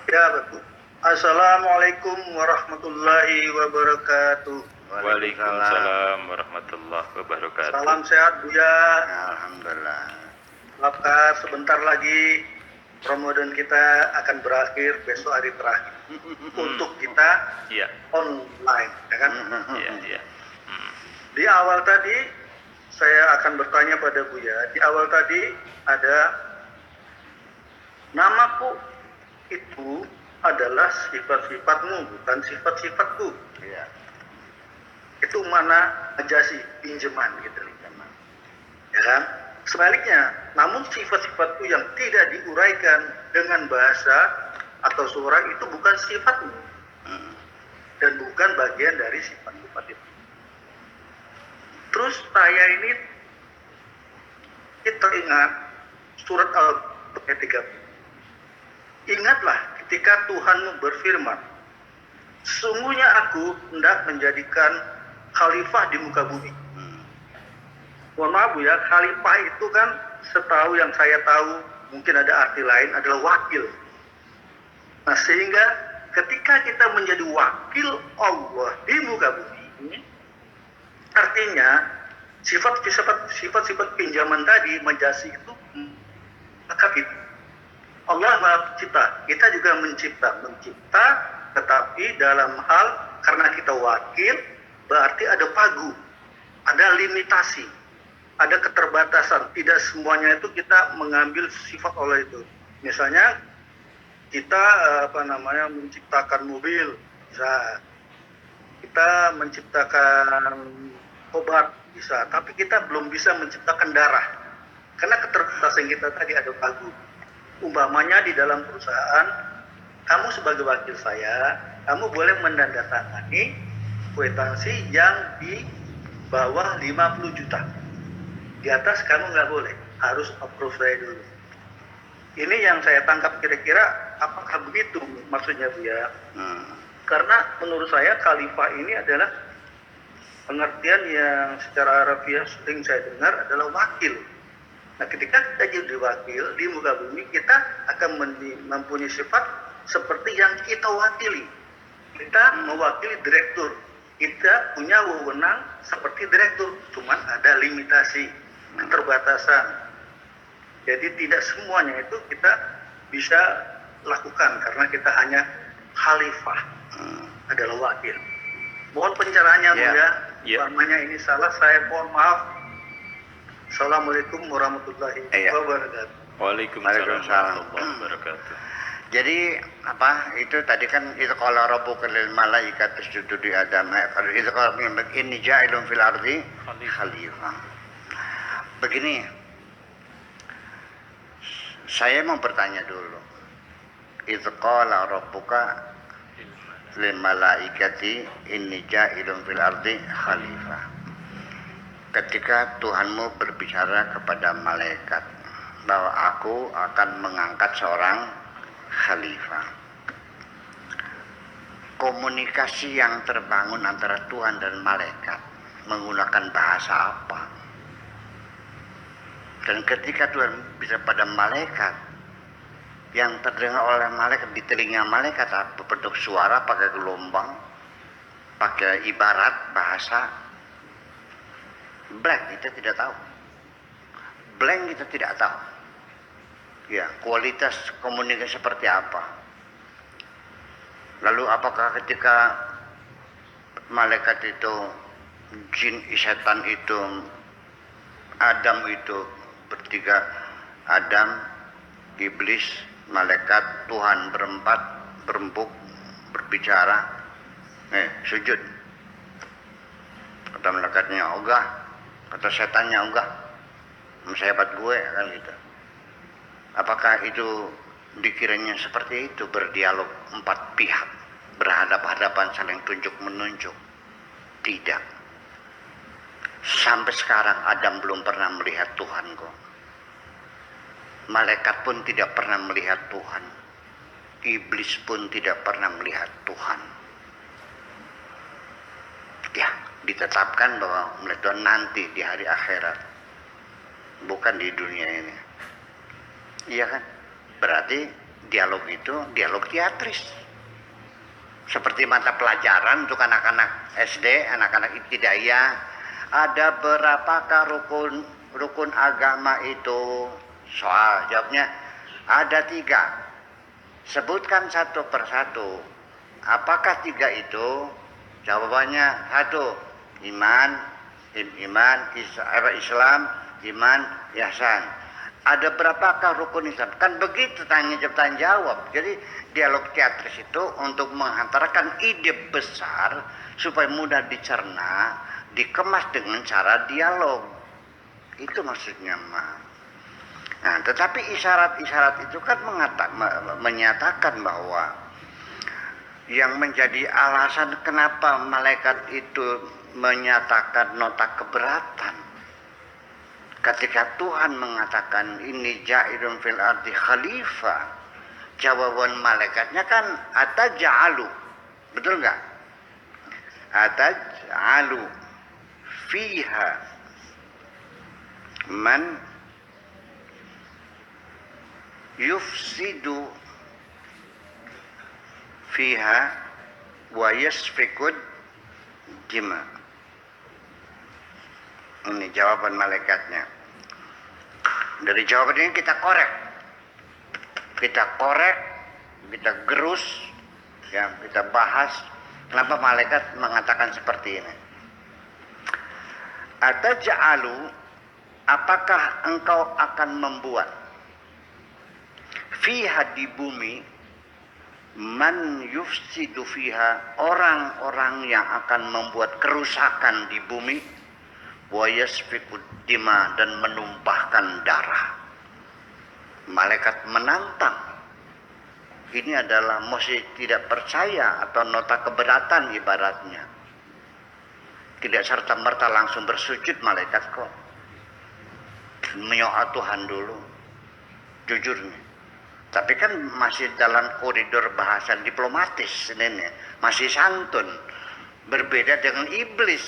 Ya, betul. Assalamualaikum warahmatullahi wabarakatuh. Waalaikumsalam warahmatullahi wabarakatuh. Salam sehat, Buya. Alhamdulillah. Apakah sebentar lagi Ramadan kita akan berakhir, besok hari terakhir untuk kita Iya, online, ya kan? iya, iya. Di awal tadi saya akan bertanya pada Buya. Di awal tadi ada namaku itu adalah sifat-sifatmu, bukan sifat-sifatku. Iya. Itu mana majasi pinjaman gitu, ya kan? Sebaliknya, namun sifat-sifatku yang tidak diuraikan dengan bahasa atau suara itu bukan sifatmu dan bukan bagian dari sifat-sifat itu. Terus saya ini kita ingat surat Al-Baqarah ayat 30. Ingatlah ketika Tuhanmu berfirman, sesungguhnya aku hendak menjadikan khalifah di muka bumi. Mohon maaf Bu ya, khalifah itu kan setahu yang saya tahu, mungkin ada arti lain, adalah wakil. Nah sehingga ketika kita menjadi wakil Allah di muka bumi, artinya sifat-sifat pinjaman tadi, majasi itu lengkap itu. Allah Maha Pencipta, kita juga mencipta, tetapi dalam hal karena kita wakil, berarti ada pagu, ada limitasi, ada keterbatasan. Tidak semuanya itu kita mengambil sifat Allah itu. Misalnya kita menciptakan mobil, bisa. Kita menciptakan obat, bisa. Tapi kita belum bisa menciptakan darah, karena keterbatasan kita tadi ada pagu. Umpamanya di dalam perusahaan, kamu sebagai wakil saya, kamu boleh menandatangani kwitansi yang di bawah 50 juta. Di atas kamu nggak boleh, harus approve saya dulu. Ini yang saya tangkap kira-kira apakah begitu maksudnya Bu ya? Karena menurut saya khalifah ini adalah pengertian yang secara harafiah sering saya dengar adalah wakil. Nah ketika kita jadi wakil di muka bumi, kita akan mempunyai sifat seperti yang kita wakili. Kita mewakili direktur, kita punya wewenang seperti direktur, cuman ada limitasi, keterbatasan. Jadi tidak semuanya itu kita bisa lakukan karena kita hanya khalifah, adalah wakil. Mohon pencerahannya Bu ya. Umpamanya ini salah, saya mohon maaf. Assalamualaikum warahmatullahi wabarakatuh. Waalaikumsalam warahmatullahi wabarakatuh. Jadi itu tadi kan itu kalau rabbuka lil malaikat isjudu di Adam, kalau itu kalau ini ja'ilun fil ardi khalifah. Begini, saya mau bertanya dulu. Itu qala rabbuka lil malaikati inni ja'ilun fil ardi khalifah. Ketika Tuhanmu berbicara kepada malaikat bahwa aku akan mengangkat seorang khalifah, komunikasi yang terbangun antara Tuhan dan malaikat menggunakan bahasa apa? Dan ketika Tuhan bisa pada malaikat, yang terdengar oleh malaikat di telinga malaikat apa? Bentuk suara, pakai gelombang, pakai ibarat bahasa. Blank kita tidak tahu. Blank kita tidak tahu. Ya, kualitas komunikasi seperti apa. Lalu apakah ketika malaikat itu, jin, setan itu, Adam itu bertiga, Adam, iblis, malaikat, Tuhan berempat, berembuk, berbicara, sujud. Kata malaikatnya, ogah. Kata setannya, enggak, sehebat gue kan gitu. Apakah itu dikiranya seperti itu, berdialog empat pihak, berhadap-hadapan saling tunjuk menunjuk? Tidak. Sampai sekarang Adam belum pernah melihat Tuhan kok. Malaikat pun tidak pernah melihat Tuhan. Iblis pun tidak pernah melihat Tuhan. Ya, ditetapkan bahwa melihat Tuhan nanti di hari akhirat, bukan di dunia ini. Iya kan? Berarti dialog itu dialog teatris. Seperti mata pelajaran untuk anak-anak SD, anak-anak ibtidaiyah, ada berapakah rukun agama itu? Soal jawabnya ada 3. Sebutkan satu persatu. Apakah 3 itu? Jawabannya 1, iman, Islam, iman, ihsan. Ada berapakah rukun Islam? Kan begitu tanya jawab. Jadi dialog teatris itu untuk menghantarkan ide besar supaya mudah dicerna, dikemas dengan cara dialog. Itu maksudnya, Mas. Nah, tetapi isyarat-isyarat itu kan menyatakan bahwa yang menjadi alasan kenapa malaikat itu menyatakan nota keberatan ketika Tuhan mengatakan ini ja'ilun fil ardi khalifah, jawaban malaikatnya kan ataj'alu, betul nggak? Ataj'alu fiha man yufsidu fiha wa yasfikud jima. Ini jawaban malaikatnya. Dari jawaban ini kita korek, kita gerus, ya, kita bahas kenapa malaikat mengatakan seperti ini. Ataj'alu, apakah engkau akan membuat fiha, di bumi, man yufsidu fiha, orang-orang yang akan membuat kerusakan di bumi, wa yasfikud dima, dan menumpahkan darah. Malaikat menantang. Ini adalah mesti tidak percaya atau nota keberatan ibaratnya. Tidak serta-merta langsung bersujud malaikat kok. Menyoal Tuhan dulu. Jujur nih. Tapi kan masih dalam koridor bahasan diplomatis ini, masih santun. Berbeda dengan iblis,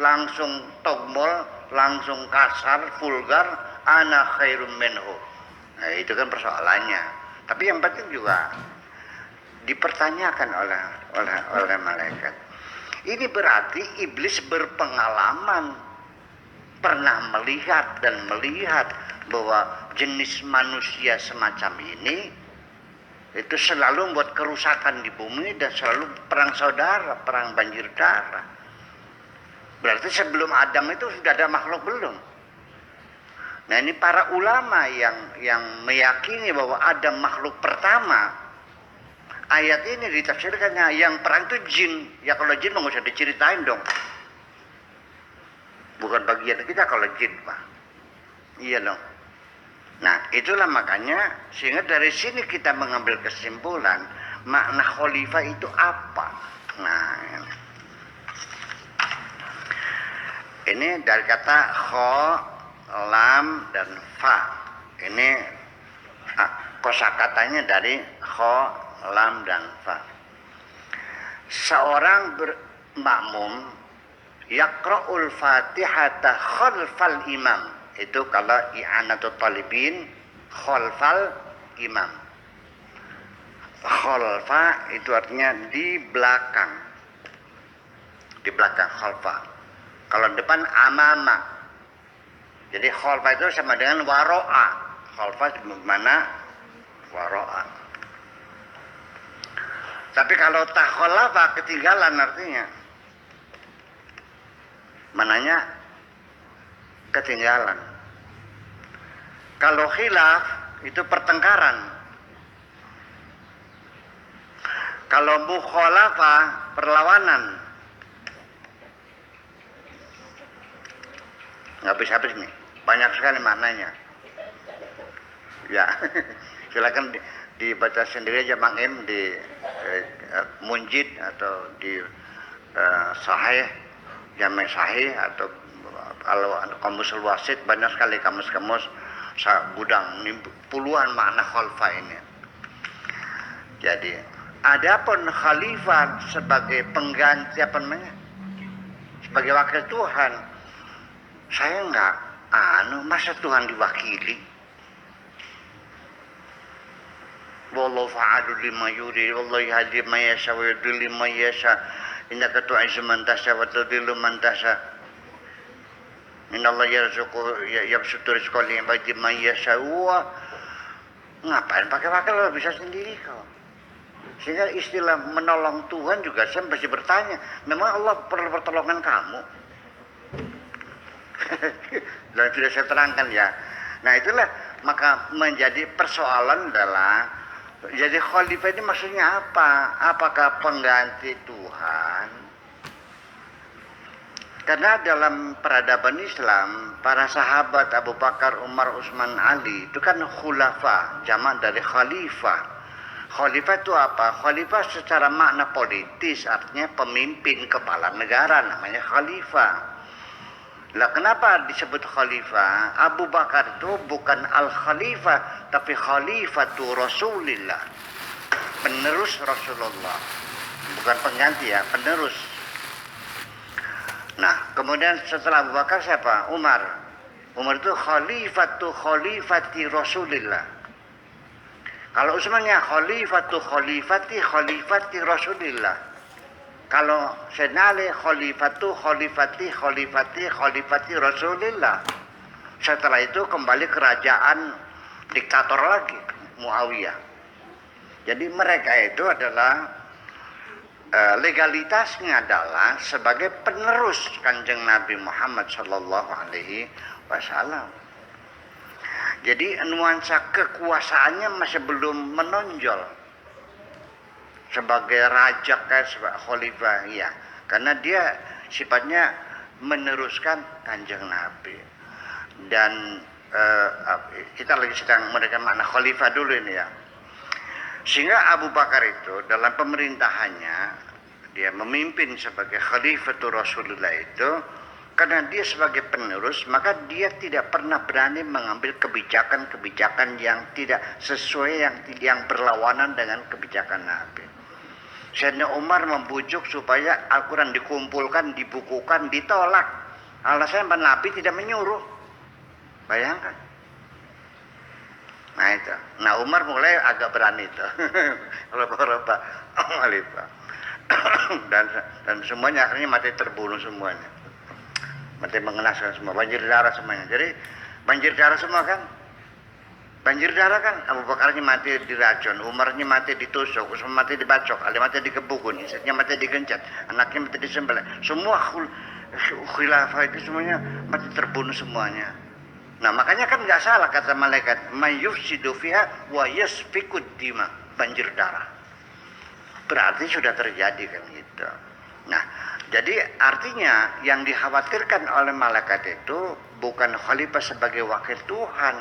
langsung togmol, langsung kasar, vulgar, ana khairum minhu. Nah, itu kan persoalannya. Tapi yang penting juga dipertanyakan oleh malaikat. Ini berarti iblis berpengalaman, pernah melihat bahwa jenis manusia semacam ini itu selalu membuat kerusakan di bumi dan selalu perang saudara, perang banjir darah. Berarti sebelum Adam itu sudah ada makhluk belum? Nah, ini para ulama yang meyakini bahwa Adam makhluk pertama. Ayat ini ditafsirkannya yang perang itu jin. Ya kalau jin nggak usah diceritain dong. Bukan bagian kita kalau jin, Pak. Iya dong. Nah, itulah makanya sehingga dari sini kita mengambil kesimpulan makna khalifah itu apa. Nah, ini dari kata kho, lam, dan fa. Ini kosakatanya dari kho, lam, dan fa. Seorang makmum yaqra'ul fatihata khalfal imam. Itu kalau i'anatul talibin khalfal imam. Khalfa itu artinya di belakang. Di belakang khalfa. Kalau depan amama. Jadi khalfa itu sama dengan waro'a. Khalfa mana? Waro'a. Tapi kalau takhalafa ketinggalan artinya. Mananya? Ketinggalan. Kalau khilaf itu pertengkaran. Kalau mukhalafah perlawanan. Nggak bisa habis nih, banyak sekali maknanya. Ya, silakan dibaca sendiri aja Mang Im di Munjid atau di Sahih, Jami' Sahih, atau kalau Kamusul Wasit, banyak sekali kamus-kamus gudang, ini puluhan makna khalifah ini. Jadi, adapun khalifah sebagai pengganti apa namanya? Sebagai wakil Tuhan, saya enggak masa Tuhan diwakili? wallahu fa'alul lima yurid wallahu yahdi man yasha wa yudhillu man yasha innaka tu'izzu man tasha wa tudhillu man tasha innallaha yarzuqu yabsutu rizqa liman yasha. Wah, ngapain pakai lo bisa sendiri kok. Sehingga istilah menolong Tuhan juga saya masih bertanya, memang Allah perlu pertolongan kamu? Dan sudah saya terangkan ya. Nah itulah maka menjadi persoalan adalah jadi khalifah ini maksudnya apa? Apakah pengganti Tuhan? Karena dalam peradaban Islam, para sahabat Abu Bakar, Umar, Utsman, Ali itu kan khulafa, jamak dari khalifah. Khalifah itu apa? Khalifah secara makna politis artinya pemimpin kepala negara, namanya khalifah. Lah kenapa disebut khalifah? Abu Bakar itu bukan al-khalifah, tapi khalifatu Rasulillah. Penerus Rasulullah. Bukan pengganti ya, penerus. Nah, kemudian setelah Abu Bakar siapa? Umar. Umar itu khalifati Rasulillah. Kalau Utsmannya khalifati Rasulillah. Kalau Sayyidina Ali khalifati Rasulillah. Setelah itu kembali kerajaan diktator lagi, Muawiyah. Jadi mereka itu adalah legalitasnya adalah sebagai penerus Kanjeng Nabi Muhammad Sallallahu Alaihi Wasallam. Jadi nuansa kekuasaannya masih belum menonjol sebagai raja kayak sebagai khalifah ya, karena dia sifatnya meneruskan Kanjeng Nabi. Dan kita lagi sedang menekan makna khalifah dulu ini ya. Sehingga Abu Bakar itu dalam pemerintahannya dia memimpin sebagai khalifatul Rasulullah itu karena dia sebagai penerus, maka dia tidak pernah berani mengambil kebijakan-kebijakan yang tidak sesuai, yang berlawanan dengan kebijakan Nabi. Sayyidina Umar membujuk supaya Al-Quran dikumpulkan, dibukukan, ditolak. Alasannya Nabi tidak menyuruh. Bayangkan. Nah itu. Nah Umar mulai agak berani itu. Roba-roba khalifah. dan semuanya akhirnya mati terbunuh semuanya. Mati mengenaskan semua. Banjir darah semuanya. Jadi banjir darah semua kan. Banjir darah kan. Abu Bakarnya mati diracun. Umarnya mati ditusuk. Utsman mati dibacok. Ali mati dikebukun. Istrinya mati digencet. Anaknya mati disembelih. Semua khilafah itu semuanya mati terbunuh semuanya. Nah makanya kan nggak salah kata malaikat, mayyufsidu fiha wa yasfikud dima, banjir darah. Berarti sudah terjadi kan gitu. Nah jadi artinya yang dikhawatirkan oleh malaikat itu bukan khalifah sebagai wakil Tuhan,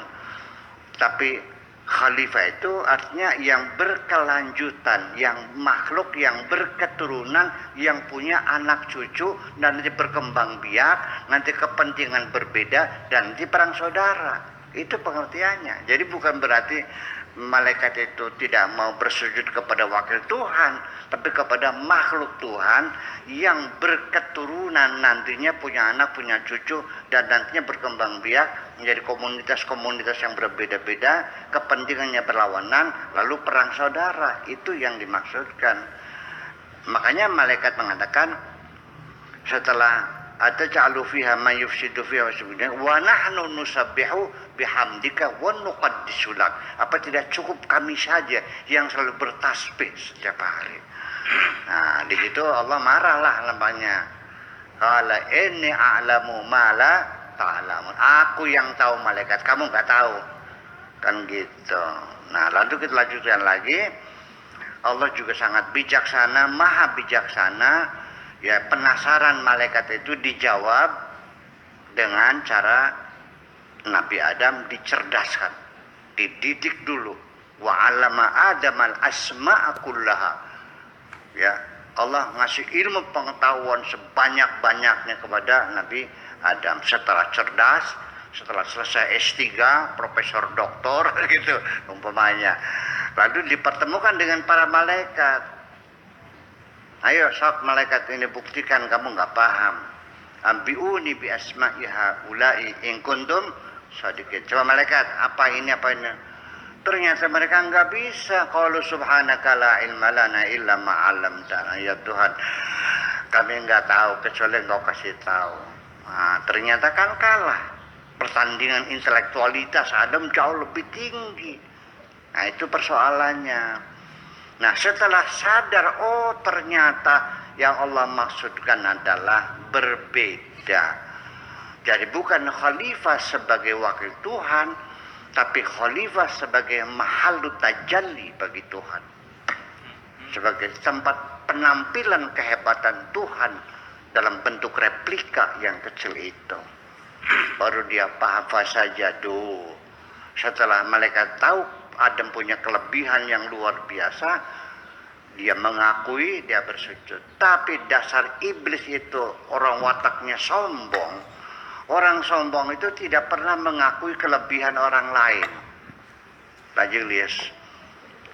tapi khalifah itu artinya yang berkelanjutan, yang makhluk yang berketurunan, yang punya anak cucu dan nanti berkembang biak, nanti kepentingan berbeda dan nanti perang saudara. Itu pengertiannya. Jadi bukan berarti malaikat itu tidak mau bersujud kepada wakil Tuhan, tapi kepada makhluk Tuhan yang berketurunan, nantinya punya anak, punya cucu, dan nantinya berkembang biak menjadi komunitas-komunitas yang berbeda-beda, kepentingannya berlawanan, lalu perang saudara. Itu yang dimaksudkan. Makanya malaikat mengatakan setelah atja'alu fiha may yufsidu fiha wa nahnu nusabbihu bihamdika wa nuqaddisu lak. Apa tidak cukup kami saja yang selalu bertasbih setiap hari? Nah, di situ Allah marahlah nampaknya. Qala inni a'lamu ma la ta'lamun. Aku yang tahu malaikat, kamu enggak tahu. Kan gitu. Nah, lalu kita lanjutkan lagi. Allah juga sangat bijaksana, maha bijaksana. Ya, penasaran malaikat itu dijawab dengan cara Nabi Adam dicerdaskan, dididik dulu. Wa 'allama Adamal asma'a kullaha. Ya, Allah ngasih ilmu pengetahuan sebanyak-banyaknya kepada Nabi Adam. Setelah cerdas, setelah selesai S3, profesor doktor gitu umpamanya. Lalu dipertemukan dengan para malaikat. Ayo sok malaikat ini buktikan kamu nggak paham. Ambiuni bi asma'iha ulai in kuntum shadiqin. Coba malaikat, apa ini apa ini? Ternyata mereka nggak bisa. Qalu subhanaka la ilma lana illa ma 'allamtana. Ya Tuhan, kami nggak tahu kecuali Engkau kasih tahu. Nah, ternyata kan kalah. Pertandingan intelektualitas Adam jauh lebih tinggi. Nah, itu persoalannya. Nah, setelah sadar, oh ternyata yang Allah maksudkan adalah berbeda. Jadi bukan khalifah sebagai wakil Tuhan, tapi khalifah sebagai mahallu tajalli bagi Tuhan. Sebagai tempat penampilan kehebatan Tuhan dalam bentuk replika yang kecil itu. Baru dia paham fasajadu. Setelah malaikat tahu Adam punya kelebihan yang luar biasa, dia mengakui, dia bersujud. Tapi dasar iblis itu orang wataknya sombong. Orang sombong itu tidak pernah mengakui kelebihan orang lain. Pak Julius,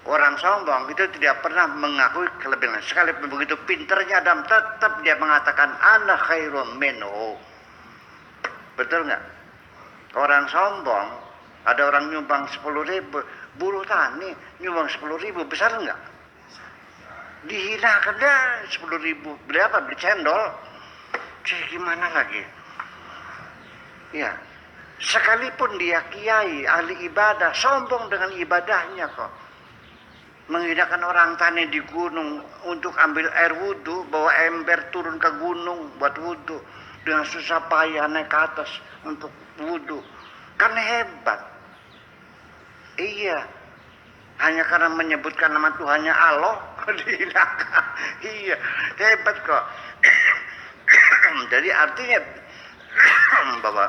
orang sombong itu tidak pernah mengakui kelebihan. Sekalipun begitu pinternya Adam, tetap dia mengatakan ana khairum minhu. Betul nggak? Orang sombong, ada orang nyumbang 10.000, buruh tani nyumbang 10.000, besar nggak? Dihinakan dah 10.000, beli apa? Beli cendol. Jadi gimana lagi? Ya, sekalipun dia kiai, ahli ibadah, sombong dengan ibadahnya kok. Menghinakan orang tani di gunung untuk ambil air wudhu, bawa ember turun ke gunung buat wudhu. Dengan susah payah naik ke atas untuk wudhu. Kan hebat. Iya. Hanya karena menyebutkan nama Tuhannya Allah, dihinakan. Iya, hebat kok. Jadi artinya bahwa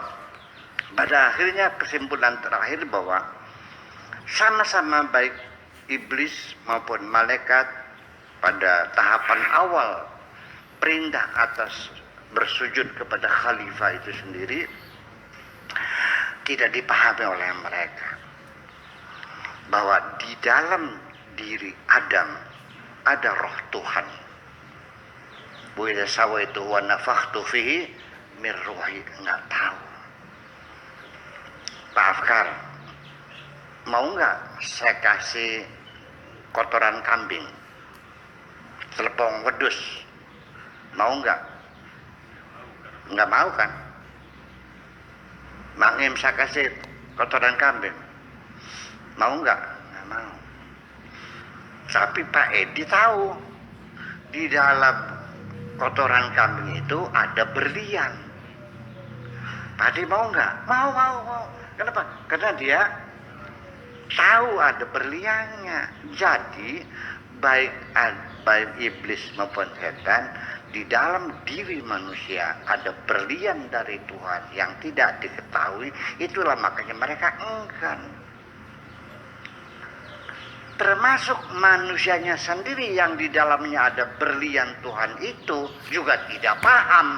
pada akhirnya kesimpulan terakhir bahwa sama-sama baik iblis maupun malaikat pada tahapan awal perintah atas bersujud kepada khalifah itu sendiri tidak dipahami oleh mereka, bahwa di dalam diri Adam ada roh Tuhan. Wa idza sawaitu wa nafakhtu fihi min ruhi, nggak tahu. Pak Afkar, mau nggak saya kasih kotoran kambing, telepong wedus, mau nggak? Nggak mau kan? Mangim saya kasih kotoran kambing, mau nggak? Nggak mau. Tapi Pak Edi tahu di dalam kotoran kambing itu ada berlian. Pak Edi mau nggak? Mau. Kenapa? Karena dia tahu ada berliannya. Jadi baik iblis maupun setan, di dalam diri manusia ada berlian dari Tuhan yang tidak diketahui. Itulah makanya mereka enggan. Termasuk manusianya sendiri yang di dalamnya ada berlian Tuhan itu juga tidak paham.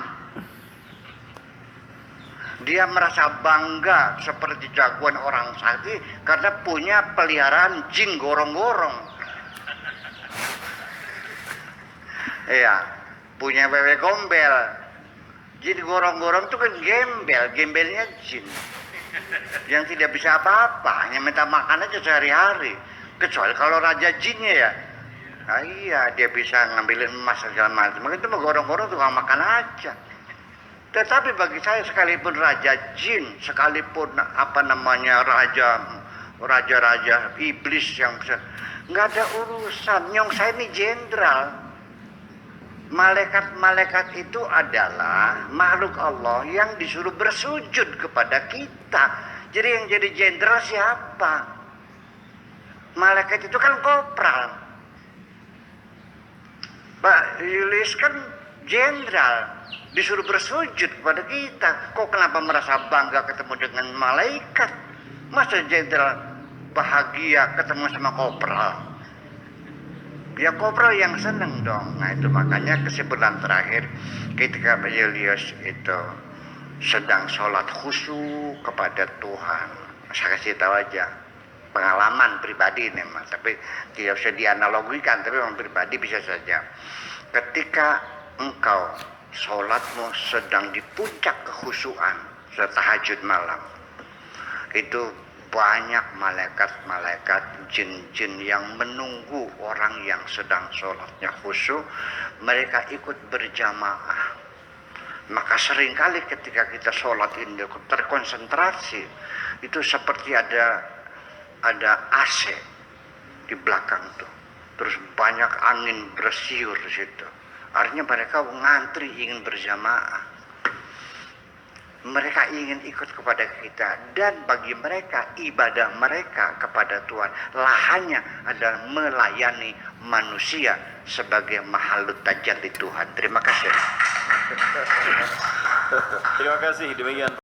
Dia merasa bangga seperti jagoan orang sakti karena punya peliharaan jin gorong-gorong. Iya, punya wewe gombel. Jin gorong-gorong itu kan gembelnya jin. Yang tidak bisa apa-apa, hanya minta makan aja sehari-hari. Kecuali kalau raja jinnya ya. Nah, iya, dia bisa ngambilin emas segala macam. Itu mah gorong-gorong tukang makan aja. Tetapi bagi saya sekalipun raja jin, sekalipun raja-raja iblis yang besar, nggak ada urusan. Nyong saya ini jenderal. Malaikat-malaikat itu adalah makhluk Allah yang disuruh bersujud kepada kita. Jadi yang jadi jenderal siapa? Malaikat itu kan kopral. Pak Yulis kan jenderal, disuruh bersujud kepada kita. Kok kenapa merasa bangga ketemu dengan malaikat? Masa jenderal bahagia ketemu sama kopral? Ya kopral yang seneng dong. Nah itu makanya kesimpulan terakhir ketika Pak Julius itu sedang sholat khusyuk kepada Tuhan. Saya kasih tahu aja pengalaman pribadi nih mas, tapi tidak usah dianalogikan, tapi memang pribadi bisa saja. Ketika engkau sholatmu sedang di puncak kekhusyuan tahajud malam, itu banyak malaikat-malaikat jin-jin yang menunggu orang yang sedang sholatnya khusyuk, mereka ikut berjamaah. Maka seringkali ketika kita sholat ini terkonsentrasi, itu seperti ada AC di belakang tuh, terus banyak angin bersiul di situ. Artinya mereka ngantri ingin berjamaah. Mereka ingin ikut kepada kita, dan bagi mereka ibadah mereka kepada Tuhan lahannya adalah melayani manusia sebagai makhluk tajalli Tuhan. Terima kasih. Terima kasih. Demikian